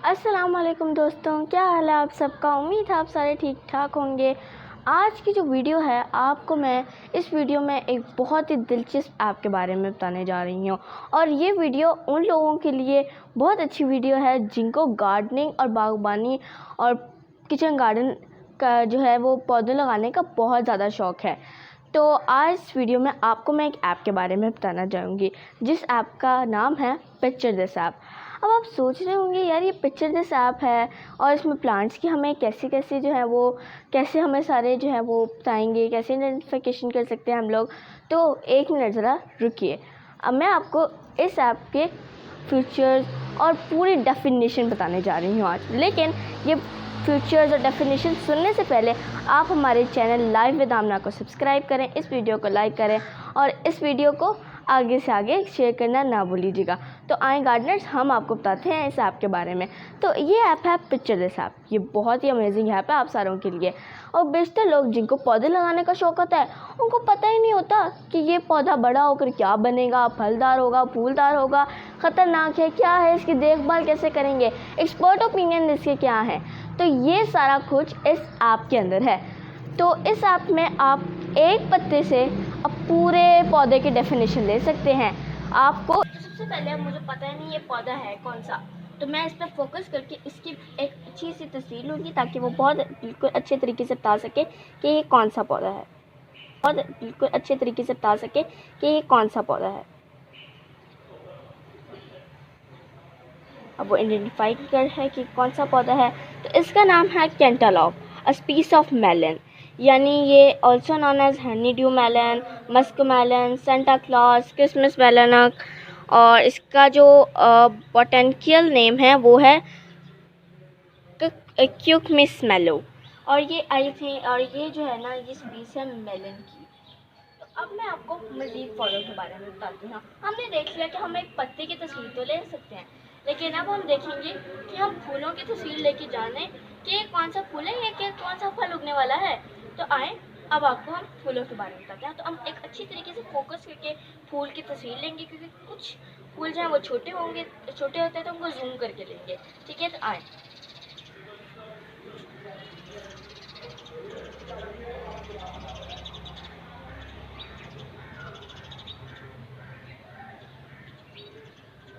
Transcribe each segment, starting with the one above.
अस्सलाम वालेकुम दोस्तों, क्या हाल है आप सबका। उम्मीद है आप सारे ठीक ठाक होंगे। आज की जो वीडियो है आपको मैं इस वीडियो में एक बहुत ही दिलचस्प ऐप के बारे में बताने जा रही हूँ। और ये वीडियो उन लोगों के लिए बहुत अच्छी वीडियो है जिनको गार्डनिंग और बागबानी और किचन गार्डन का जो है वो पौधे लगाने का बहुत ज़्यादा शौक़ है। तो आज इस वीडियो में आपको मैं एक ऐप के बारे में बताना चाहूँगी जिस ऐप का नाम है पिक्चर दिस ऐप। अब आप सोच रहे होंगे यार ये पिक्चर दिस ऐप है और इसमें प्लांट्स की हमें कैसे जो है वो कैसे हमें सारे जो है वो बताएंगे, कैसे आइडेंटिफिकेशन कर सकते हैं हम लोग। तो एक मिनट ज़रा रुकिए, अब मैं आपको इस ऐप के फीचर्स और पूरी डेफिनेशन बताने जा रही हूँ आज। लेकिन ये फीचर्स और डेफिनेशन सुनने से पहले आप हमारे चैनल लाइव विद आमना को सब्सक्राइब करें, इस वीडियो को लाइक करें और इस वीडियो को आगे से आगे शेयर करना ना भूलिएगा। तो आए गार्डनर्स, हम आपको बताते हैं इस ऐप के बारे में। तो ये ऐप है पिक्चर दिस ऐप। ये बहुत ही अमेजिंग ऐप है आप सारों के लिए। और बेशतर लोग जिनको पौधे लगाने का शौक़ होता है उनको पता ही नहीं होता कि ये पौधा बड़ा होकर क्या बनेगा, फलदार होगा, फूलदार होगा, ख़तरनाक है, क्या है, इसकी देखभाल कैसे करेंगे, एक्सपर्ट ओपिनियन इसके क्या है। तो ये सारा कुछ इस ऐप के अंदर है। तो इस ऐप में आप एक पत्ते से अब पूरे पौधे की डेफिनेशन ले सकते हैं। आपको सबसे पहले मुझे पता ही नहीं ये पौधा है कौन सा, तो मैं इस पर फोकस करके इसकी एक अच्छी सी तस्वीर लूँगी ताकि वो बहुत बिल्कुल अच्छे तरीके से बता सके कि ये कौन सा पौधा है, बहुत बिल्कुल अच्छे तरीके से बता सके कि ये कौन सा पौधा है। अब वो आइडेंटिफाई कर है कि कौन सा पौधा है। तो इसका नाम है कैंटालॉप, अ स्पीस ऑफ मेलन, यानी ये also known as honeydew melon, musk melon, Santa Claus, Christmas melon. और इसका जो बॉटेनिकल नेम है वो है क्यूकमिस मेलो। और ये आई थी, और ये जो है ना ये स्पीस है मेलन की। तो अब मैं आपको मज़ीद पौधों के बारे में बताती हूँ। हमने देख लिया कि हम एक पत्ते की तस्वीर तो ले सकते हैं, लेकिन अब हम देखेंगे कि हम फूलों की तस्वीर लेके जाने कि कौन सा फूल है या कि कौन सा फल उगने वाला है। तो आए अब आपको हम फूलों के बारे में बताते हैं। तो हम एक अच्छी तरीके से फोकस करके फूल की तस्वीर लेंगे, क्योंकि कुछ फूल जो हैं वो छोटे होंगे, छोटे होते हैं तो उनको जूम करके लेंगे। ठीक है, तो आए।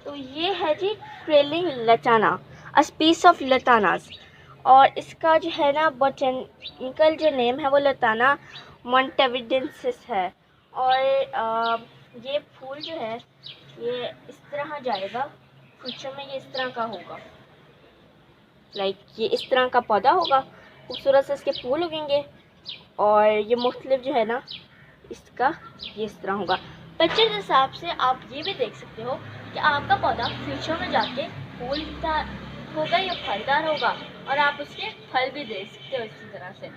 तो ये है जी ट्रेलिंग लताना, अ स्पीस ऑफ लतानास। और इसका जो है ना बॉटेनिकल जो नेम है वो लताना मोंटेविडेंसिस है। और ये फूल जो है ये इस तरह जाएगा, फ्यूचर में ये इस तरह का होगा, लाइक ये इस तरह का पौधा होगा, खूबसूरत से इसके फूल उगेंगे। और ये मुख्तलिफ जो है ना इसका ये इस तरह होगा। पिक्चर के हिसाब से आप ये भी देख सकते हो कि आपका पौधा फ्यूचर में जाके फूलदार होगा या फलदार होगा, और आप उसके फल भी दे सकते हो इसी तरह से।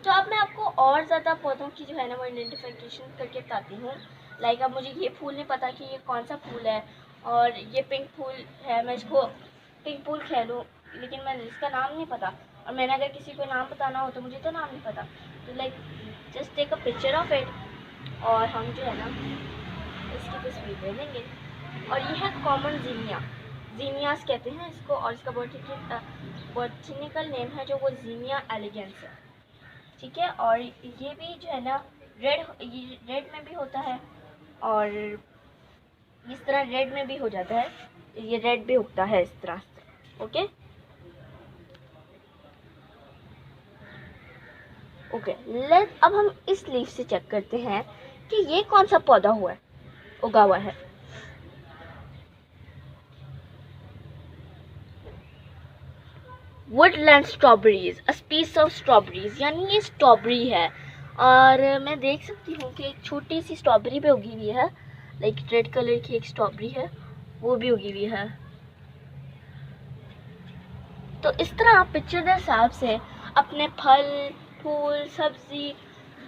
तो अब मैं आपको और ज़्यादा पौधों की जो है ना वो आइडेंटिफिकेशन करके बताती हूँ। लाइक अब मुझे ये फूल नहीं पता कि ये कौन सा फूल है, और ये पिंक फूल है, मैं इसको पिंक फूल कह लूँ, लेकिन मैं इसका नाम नहीं पता। और मैंने अगर किसी को नाम बताना हो तो मुझे तो नाम नहीं पता। तो like just take a picture of it, और हम जो है ना इसकी तस्वीर ले लेंगे। और ये है कॉमन जीनिया, जीनियास कहते हैं इसको, और इसका बॉटनिकल नेम है जो वो जीनिया एलिगेंस है। ठीक है, और ये भी जो है ना रेड में भी होता है, और इस तरह रेड में भी हो जाता है, ये रेड भी उगता है इस तरह से। ओके ओके, अब हम इस लीफ से चेक करते हैं कि ये कौन सा पौधा हुआ है, उगा हुआ है। Woodland strawberries, a species of strawberries, यानी ये स्ट्रॉबेरी है। और मैं देख सकती हूँ कि एक छोटी सी स्ट्रॉबेरी भी उगी हुई है, लाइक रेड कलर की एक स्ट्रॉबेरी है वो भी उगी हुई है। तो इस तरह आप पिक्चर के हिसाब से अपने फल, फूल, सब्जी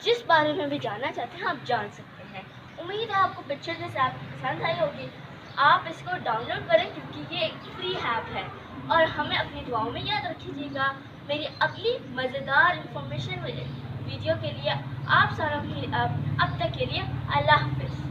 जिस बारे में भी जानना चाहते हैं आप जान सकते हैं। उम्मीद है आपको पिक्चर के हिसाब पसंद आई होगी। आप इसको डाउनलोड करें क्योंकि ये एक फ्री ऐप है। और हमें अपनी दुआओं में याद रखिएगा। मेरी अगली मज़ेदार इंफॉर्मेशन वीडियो के लिए आप सारों की अब तक के लिए अल्लाह हाफ़िज़।